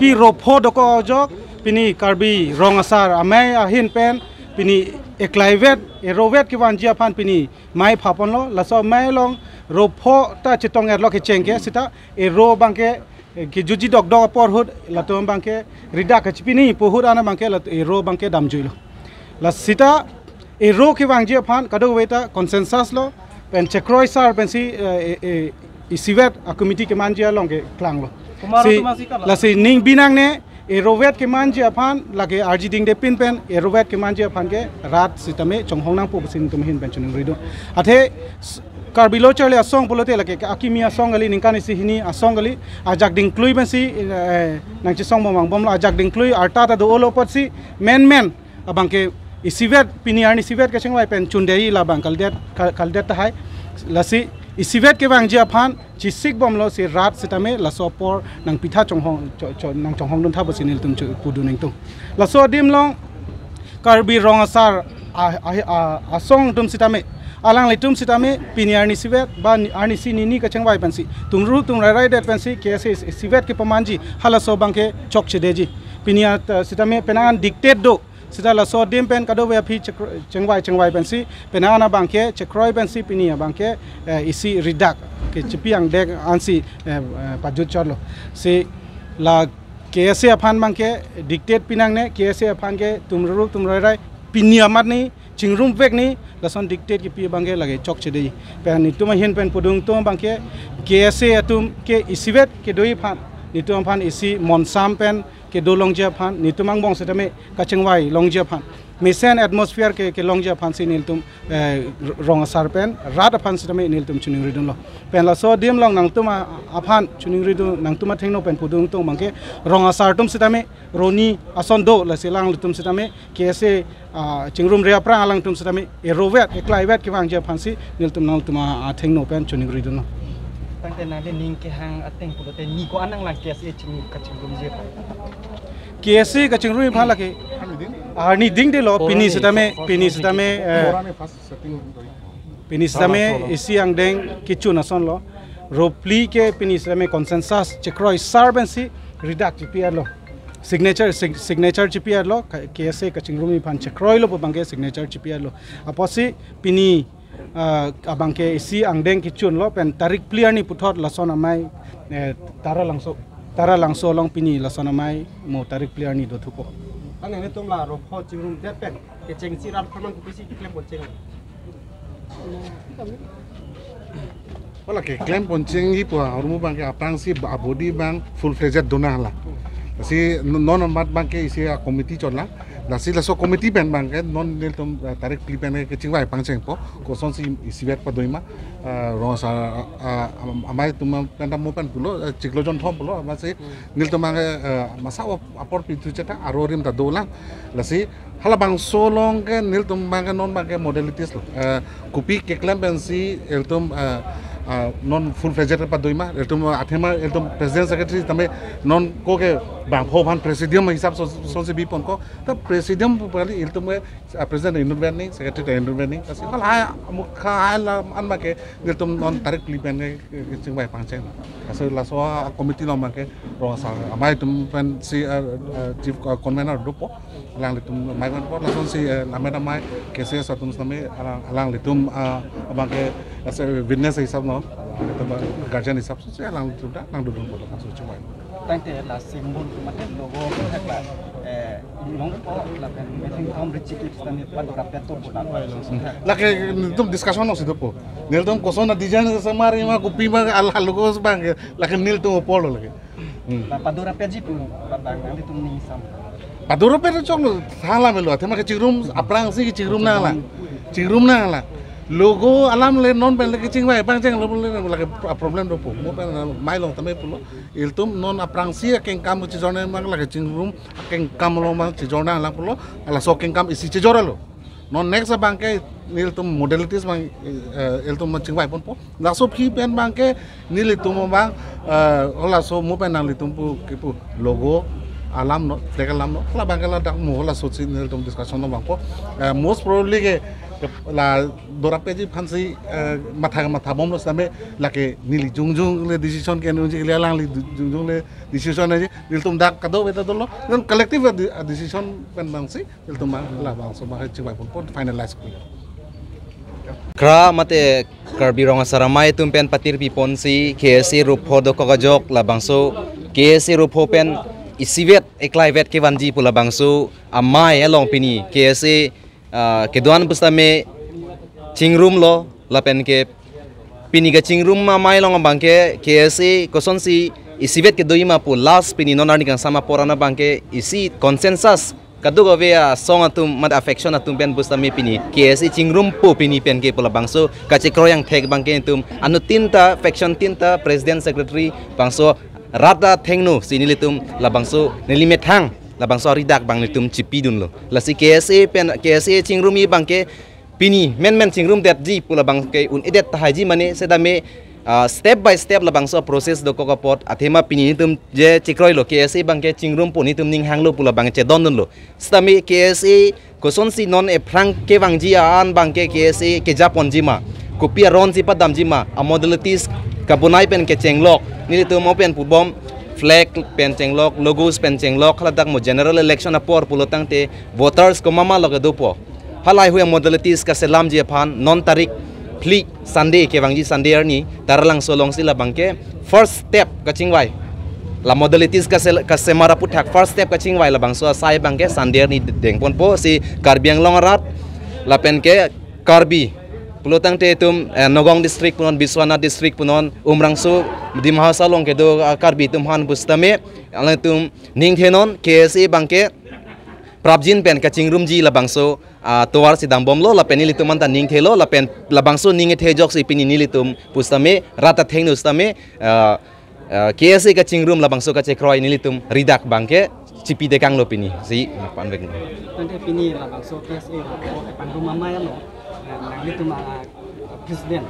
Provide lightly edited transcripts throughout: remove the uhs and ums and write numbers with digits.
pi ropo doko jok pini karbi rong asar amai ahin pen pini eklaivet erovet ki wan jia phan pini mai phapon lo laso mai long ropo ta chitong er lo ke chengke sita ero bangke ki juji dok dok por hud latom bangke rida ka chipini pohud ana bangke lat ero bangke damjui lo la sita ero ki wan jia phan kado weta consensus lo pen chekroi sar pen si isivet a committee ke manjia long ke klang lo si la si ning binang ne erovet ke manjia phan lage RG ding de pin pen erovet ke manjia phan ke rat sitame chonghong nang pu sin tum hin pen chuning rido athe karbilo chale asong polote lage akimi asong ali ningkani si hini asong ali ajak ding klui ben si nang chi song bomang bom la ajak ding klui arta ta do olo pot si men abangke isivet piniarni sivet ke chengwai pen chundei la bang kaldet ta hai lasi isivet ke bang jia phan chisik bom lo si rat sitame lasopor nang pitha chonghong nang chonghong dun tha basinil tum pudu ning tum laso dim long karbi rong asar asong tum sitame alang litum sitame piniarni sivet ba arni sinini ka chengwai pansi tungru tung rai det pansi kese sivet ke pamanji halaso bangke chok chedeji pinia sitame penangan dictate do sita la so dim pen kado we phi chengwai pensi penana bangke chekroi pensi pinia bangke isi ridak ke chipiang dek ansi pajut chorlo se la kese aphan bangke dictate pinang ne kese aphan ke tumru tumrai pinia mat ni chingrum vek ni lason dictate ki pi bangke lage chok chedei pen ni tuma hin pen pudung to bangke kese atum ke isivet ke doi phan ni tum phan isi monsam pen ke do longjia phan ni tumang bong setame kachengwai longjia phan misen atmosphere ke longjia phan si nil tum rong asar pen rat phan setame nil tum chuning ridun lo pen la so dim long nang tuma aphan chuning ridu nang tuma thengno pen pudung to mangke rong asar tum setame roni ason do la selang tum setame kese chingrum rea prang alang tum setame erovet eklaivet ke wangjia phan si nil tum nang tuma thengno pen chuning ridun loตั้งแต่นั้นนิ่งแค่หางอัดเต็งปกติมีก็อันนั่งหลังเกียร์ชิงกับชิงรุมเจียเกียร์กับชิงรุมพันละกี่นี่ดิ้งเดลปินิสตามะปินิสตามะอิสิอังเดงกิจูนัสอนโลโรปลีเกปินิสตามะคอนเซนซัสเชครอยซาร์เบนซีรีดักจิพีอาร์โลsignatureจิพีอาร์โลเกียร์กับชิงรุมพันเชครอยโลบังเก signatureจิพีอาร์โลอพอสิปินีabangke isi angdeng kicun lo pen tarik clear ni puthot lason amai tara langso long pini lason amai mo tarik clear ni do thupo ang ne tum la ro pho chingrum det pen ke cheng si rat phaman ku pisi klem bon cheng wala ke klem bon cheng hi po hormu bang ke apang si abodi bang full fledged dona la si non mat bang ke isi committee chon la nasi laso committee pen bang ke non nil tum tarik pli pen ke chingwai pang cheng po ko son si isivet pa doima rosa amai tum pen mo pen pulo chiklojon thom pulo amase nil tum bang masa apor pi tu cheta arorim ta dolang lasi hala bang solong ke nil tum bang ke non bang ke modalities lo kupi ke klem pen si el tum non full fledged pa doima el tum athema el tum president secretary tame non ko ke bang phoban presidium hisab so se bi pon ko ta presidium pali el tum president intervene ni secretary intervene ni kasi kal ha mukha la an ma ke el tum non tarik lipen ke chingbai pangcheng kasi la so committee lo ma ke ro sa amai tum pen si chief convener dupo lang litum mai kan po la son si amai mai ke se sa tum same alang litum abang ke witness hisab no guardian hisab so se alang litum da nang dudun po la so chingbai ตั้งแต่ละsimbol kematian logo kita long po la pen meeting om recipit stani padora peto bola la ke tum discussion no sido po nil tum koso na design sa mari ma kupi ma al logo bang la ke nil tum polo la ke la padora peji pu la bang nang tum ni sam padora pe chong thala melo thema ke chigrum aprang si ke chigrum na la logo alam le non pen le ke chingwai pang cheng la ke problem do po mo pen mai long tame pulo il tum non aprang si ke kam chi jone ma la ke chingrum ke kam lo ma chi jona la pulo ala so ke kam isi chi jora lo non next bang ke nil tum modalities bang il tum chingwai pon po la so phi pen bang ke nil tum bang ola so mo pen nang li tum pu ke pu logo alam no flag alam no la bangala dak mo la sochi nel tom discussion no bangpo most probably ke la dorape ji phansi matha bom no same la ke nili jungjung le decision ke nu ji le lang li jungjung le decision ne nil tom dak kado beta dolo non collective decision pen bangsi nil tom la bang so ma chi bai pon finalize ku Kra mate Karbi Rongasar amai tumpen patir pipon si KSC rupo do kokajok labangso KSC rupo pen isivet eklaivet ke vanji pula bangso amai along pini KSC keduan pustame chingrum lo lapen ke pini ga chingrum amai long bangke KSC koson si isivet ke doima pu last pini nonarni kang sama porana bangke isi consensus Kaduga via song atum mad affection atum pen bustami pini KSC chingrum po pini pen ke pula bangso kachikro yang thek bangke tum anu tinta faction tinta president secretary bangso rata thengnu sinilitum la bangso nilimet la bangso ridak bang litum chipidun lo la si KSC pen KSC chingrumi bangke pini men chingrum det ji pula bangke un edet tahaji mane sedame step by step la bangso proses do kokopot athema pini tum je chikroi lo KSC bangke chingrum poni tum ning hanglo pula bangche dondon lo stami KSC koson si non e frank ke bangji an bangke KSC ke japon jima kopia ron si padam jima a modalities kabunai pen ke chenglok ni tum open pubom flag pen chenglok logos pen chenglok khaladak mo general election apor pulotang te voters ko mama logadupo halai huya modalities ka selam je phan non tarik Flick Sunday ke bangji Sunday ni taralang solong sila bangke first step kachingwai la modalities ka semara puthak first step kachingwai la bangso sai bangke Sunday ni dengpon po si Karbiang Longarat la pen ke Karbi pulotang te tum Nogong district punon Biswana district punon umrangsu di Mahasalong ke do Karbi tum han bustame alang tum ningthenon KSC bangke Prabjin pen kachingrum ji la bangso towar si dambom lo la penili tuman ta ning thelo la pen la bangso ning thejok si pini nilitum pustame rata thengnu stame KSC kachingrum la bangso ka chekroi nilitum ridak bangke cipi dekang lo pini si panbek nanti pini la bangso KSC pangrum mamaya lo nilitum presiden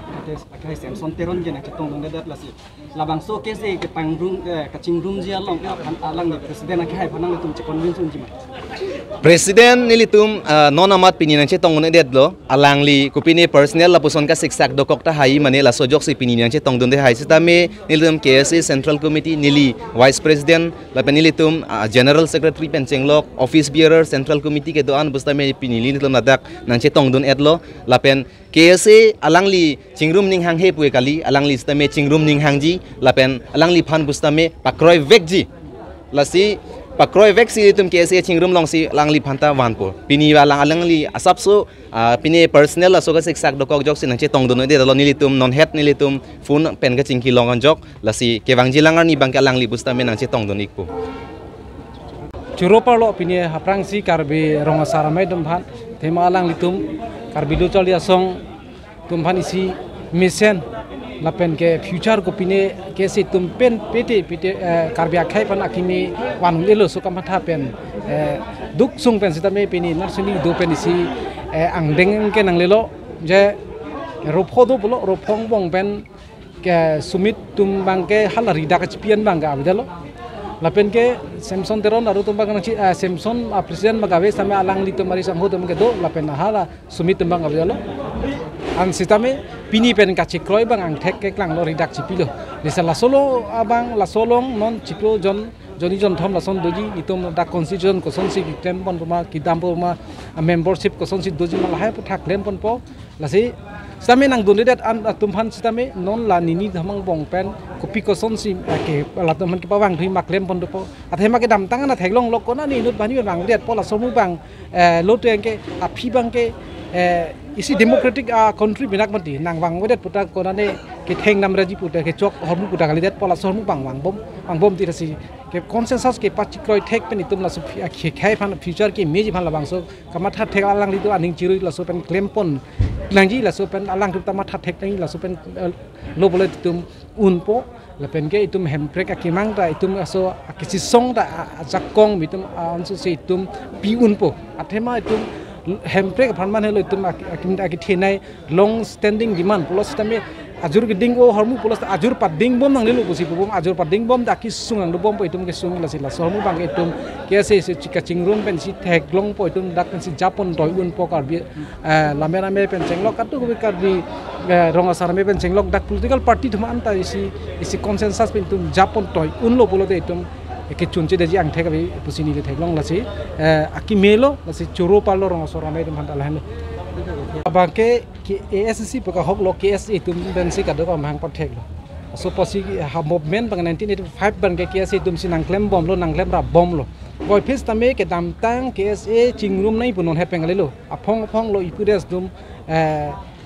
kata Samson Teron je nak cetong ngedat la si la bangso KSC ke pangrum kachingrum ji along alang ni presiden ak hai panang litum convention ji Presiden nilitum non amat pininan cetong ngedat lo alangli kupini personal la puson ka siksak dokok ta hai mane la sojok si pininan cetong donde hai sitame nilitum KSC Central Committee nili Vice President la penilitum General Secretary pencenglok Office Bearer Central Committee ke doan bustame pinili nilitum nadak nang cetong don edlo la pen KSC alangli chingrum ning hang he pue kali alangli stame chingrum ning hangji la pen alangli phan bustame pakroi vekji la si pakroi veksi tum KSC chingrum long si langli phanta wanpo pini wa alangli asapso pini personal la soga siksak dokok jok sin che tong don de lo nilitum non het nilitum phone pen ka chingki long jok la si kewangji langar ni bangka langli bustame nang che tong don ikpo Churopalo pini haprang si Karbi Rongasar amai dum phan thema alang litum Karbi do chali asong tum phan isi mission lapen ke future ko pine ke si tum pen pete Karbi akhai pan akini wan lelo so kam tha pen duk sung pen sitame pini narsini do pen isi ang deng ke nang lelo je ropho do bolo rophong bong pen ke sumit tum bangke halari dak chipian bangga abdalo lapen ke Samson Teron aru tumbang nang Samson presiden magawe same alang litum mari sangho tum ke do lapen hala sumit tumbang abdalo ang sitame pini pen ka chikroi bang ang thek ke klang lo ridak chipilo disala solo abang la solong non chiklo joni jon thom la son doji itum da constitution ko son si tem pon ma kidam po ma membership ko son si doji ma la hai pu thak len pon po la si same nang dunidat an tumhan sitame non la nini dhamang bong pen kopi ko son si ke la tumhan ke pawang dhui mak lem pon po athema ke dam tangan na theklong lok ko na ni nut bani bang det po la somu bang lo teng ke aphi bang ke isi democratic country binak mati nang wang wedet puta ko na ne ke theng nam raji puta ke chok hormu puta kali det po la somu bang wang bom ti rasi ke consensus ke pachikroi thek pen itum la su khai phan future ke meji phan la bang so kamatha thek alang li tu aning chirui la so pen claim pon langji la so pen alang tu tamatha thek nang la so pen lo bole tum un po la pen ke itum hemprek akimang ta itum so akisi song ta jakong mitum ansu se itum pi un po athema itum hemprek phan man helo itum akim ta ki thenai long standing demand plus tame ajur geding o hormu pulas ajur pading bom nang lilu pusi bom ajur pading bom da ki sungang do bom po itum ke sung la sila so hormu bang itum ke se kaching room pen si thek long po itum dak pen si japon doi un po kar bi lamera me pen chenglok katu ko kar bi ronga sar me pen chenglok dak political party thuma anta isi consensus pen itum japon doi un lo pulo de itum ke chunche de ji ang thek bi pusi ni le thek long la si aki melo la si churo palo ronga sar me itum hanta la hen bangke ASC peka hok lo KSA tum bensi kado ko mahang pathek lo so posi ha movement bang 1985 bangke KSA tum sinang klem bom lo nang klem ra bom lo boy phis tame ke dam tang KSA chingrum nai punon hepeng le lo apong lo ipudes dum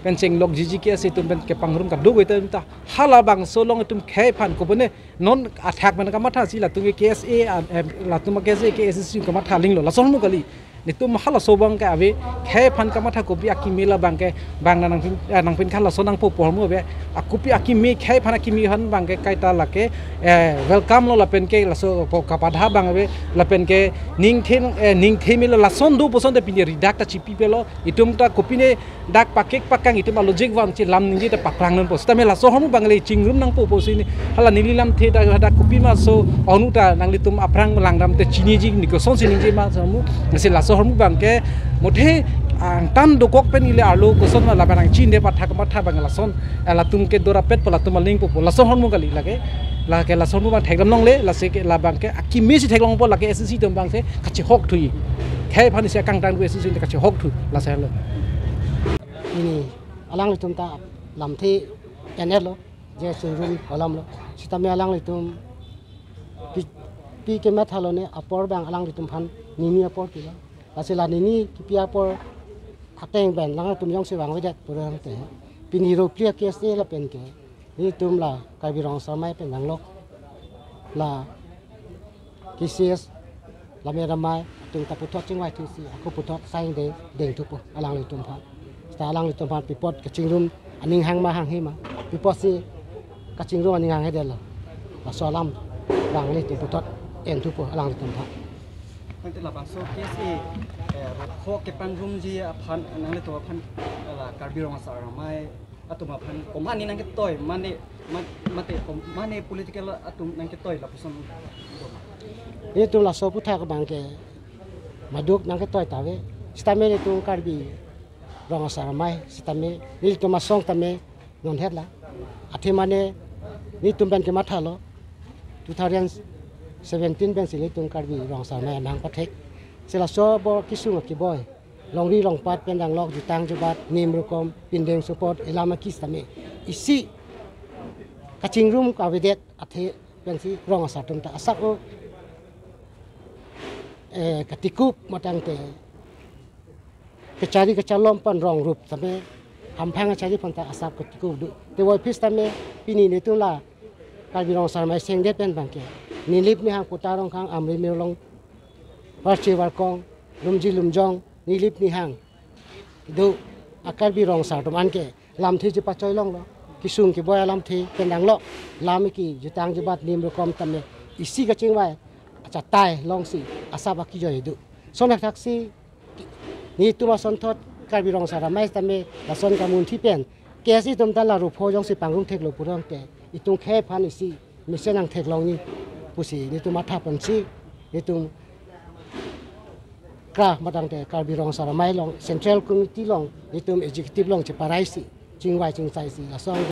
pencing lok jiji KSA tum ben ke pangrum ka dogoi ta hala bang so long tum khai phan ko bone non attack man ka matha si la tum KSA la tum KSA KSC ko matha ling lo la son mu kali nitum hala sobang ka ave khai phan ka matha kopi aki mela bangke bang nang pin khala sonang po pormu be akupi aki me khai phan aki mi han bangke kaita lake welcome lo lapen ke laso ka padha bang ave lapen ke ning themi lo lason du poson de pin redact ta chipi pelo itum ta kopi ne dak pakek pakang itum logic wang chi lam ningi ta pakrang nan posta me laso homu bangle chingrum nang po posi ni hala nililam the da kopi ma so onuta nang litum aprang langdam te chini ji ni ko son sining ji ma samu se laso hormu bangke mothe tan dokok pen ile arlo koson la banang chin de patha ka matha bangala son la tum ke dora pet pala tum ling po la son hormu kali lage la ke la son mu bang theklam nong le la se ke la bangke aki me si theklong po la ke SC tum bang se kachi hok thui khai phani se kang tang SC se kachi hok thu la se lo ini alang litum ta lam the enet lo je singrum kolam lo sitame alang litum pi ke matha lo ne apor bang alang litum phan nini apor ki asila nini kipia por ateng ben lang tum yong se wang wedet purang te pini ro clear case la pen ke ni tum la kai bi rong samai pen lang lok la kisies la me ramai tum ta putot chingwai tu si aku putot sai de deng tu po alang litum pha sta alang litum pha pipot ka chingrum aning hang ma hang he ma pipot si ka chingrum aning hang he de la solam bang ni tu putot en tu po alang litum pha nanti lah bangso KSA rokok ke pangrum ji aphan nang le to aphan la karbirong asar ramai atum aphan komani nang ke toy mate komani political atum nang ke toy la puson ini tu la so putha ka bangke maduk nang ke toy tawe stame le tu karbi rong asar ramai stame ni tu masong tame non het la athe mane ni tum ban ke matha lo 2017 ben sili tung karbi rong sa mai nang pathek sila so bo kisung ki boy long ri long pat pen dang lok jutang jubat nim rukom pindeng support elama kistame isi kaching room ka vedet athe ben si rong sa tung ta asak o katikup matang te kecari kecalom pan rong rup tame hampang cari panta asap katikup du te woi pis tame pini ni tu la karbi rong sa mai seng det pen bangke nilip ni hang putarong kang amri melong parchi warkong lumji lumjong nilip ni hang do akar bi rong sa tum anke lam thi ji pa choi long lo kisung ki boy lam thi pendang lo lam ki jutang jibat nim rokom tamme isi ka chingwai acha tai long si asaba ki joi du sonak taksi ni tuma son thot kar bi rong sa ra mai tamme la son ka mun thi pen kesi tum ta la ru pho jong si pangrum thek lo purang te itung khe phan isi misenang thek long ni pusi ni tu matha pansi ni tu kra matang te karbi rong saramai long central committee long ni tu executive long che paraisi chingwai chingsai si asong